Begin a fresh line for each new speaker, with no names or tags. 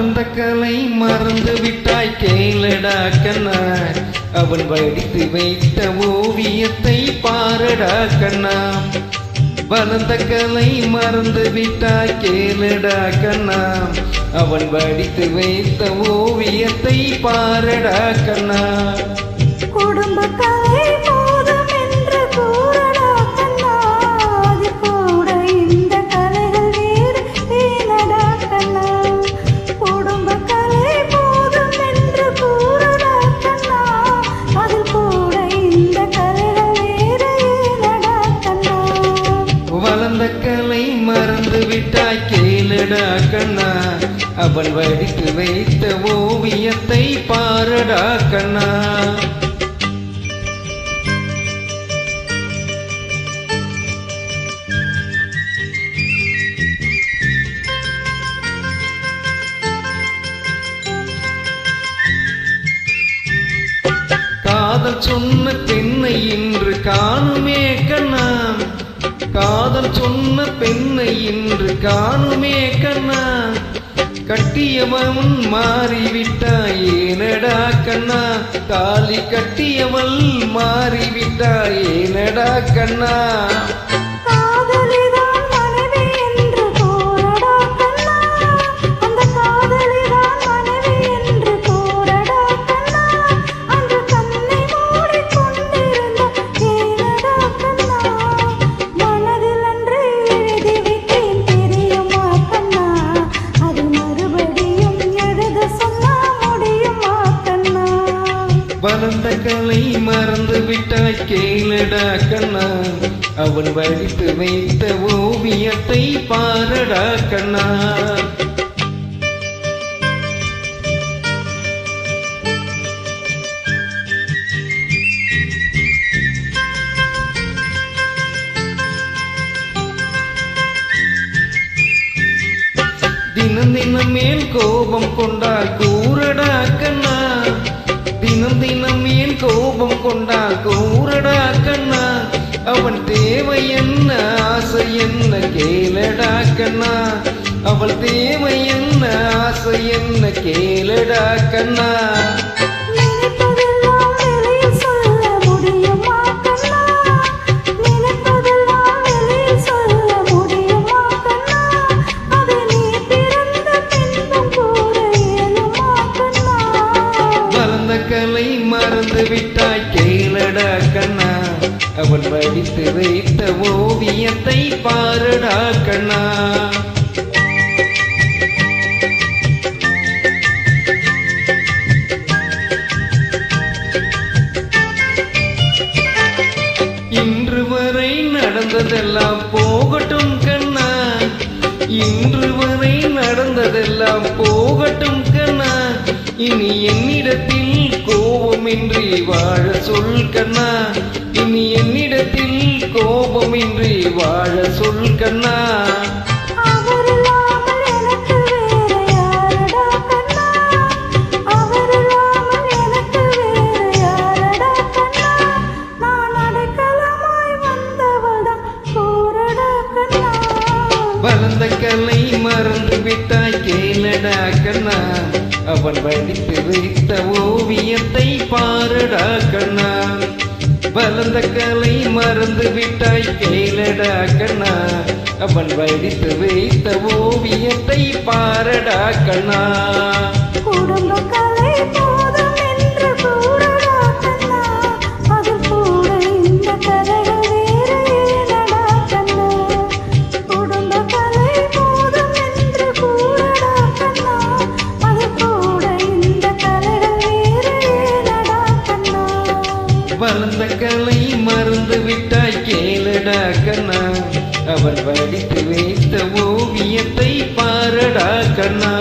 வளர்ந்த கலை மறந்து விட்டாய் கேளடா கண்ணா, அவன் வடித்து வைத்த ஓவியத்தை பாரடா கண்ணா. வளர்ந்த கலை மறந்து விட்டாய் கேளடா கண்ணா, அவன் வடித்து வைத்த ஓவியத்தை பாரடா கண்ணா.
குடும்ப கலை போதும் என்று கூறடா கண்ணா, அது கூட இந்த கலைகள் வேறு ஏனடா கண்ணா. குடும்ப கலை போதும் என்று கூறடா கண்ணா, அது கூட இந்த கலைகள் வேறு ஏனடா கண்ணா.
வளர்ந்த கலை மறந்து விட்டாய் கேளடா கண்ணா, அவன் வடித்து வைத்த ஓவியத்தை பாரடா கண்ணா. காதல் சொன்ன பெண்ணை இன்று காணுமே கண்ணா, காதல் சொன்ன பெண்ணை இன்று காணுமே கண்ணா. கட்டியவன் மாறிவிட்டாய் ஏனடா கண்ணா, தாலி கட்டியவள் மாறிவிட்டாய் ஏனடா கண்ணா. வளர்ந்த கலை மறந்து விட்டாய் கேளடா கண்ணா, அவன் வடித்து வைத்த ஓவியத்தை பாரடா கண்ணா. தினம் தினம் மேல் கோபம் கொண்டால் கூறடா கண்ணா, தினம் தினம் ஏன் கோபம் கொண்டால் கூறடா கண்ணா. அவன் தேவை என்ன ஆசை என்ன கேளடா கண்ணா, அவள் தேவை என்ன ஆசை என்ன கேளடா கண்ணா. கலை மறந்து விட்டாய் கேளடா கண்ணா, அவன் வடித்து வைத்த ஓவியத்தை பாரடா கண்ணா. இன்று வரை நடந்ததெல்லாம் போகட்டும் கண்ணா, இன்று வரை நடந்ததெல்லாம் போகட்டும் கண்ணா. இனி என்னிடத்தில் கோபமின்றி வாழ சொல் கண்ணா, இனி என்னிடத்தில் கோபமின்றி வாழ சொல் கண்ணா. வளர்ந்த கலை மறந்து விட்டாய் கேளடா கண்ணா, அவன் வடித்து வைத்த ஓவியத்தை பாரடா கண்ணா. வளர்ந்த கலை மறந்து விட்டாய் கேளடா கண்ணா, அவன் வடித்து வைத்த ஓவியத்தை பாரடா கண்ணா.
குடும்ப கலை போதும் என்று கூறடா கண்ணா, அது கூட இந்த கலைகள் வேறு ஏனடா கண்ணா. குடும்ப கலை போதும் என்று கூறடா கண்ணா, அது கூட இந்த கலைகள் வேறு ஏனடா கண்ணா.
வளர்ந்த கலை மறந்து விட்டாய் கேளடா கண்ணா, அவன் வடித்து வைத்த ஓவியத்தை பாரடா கண்ணா.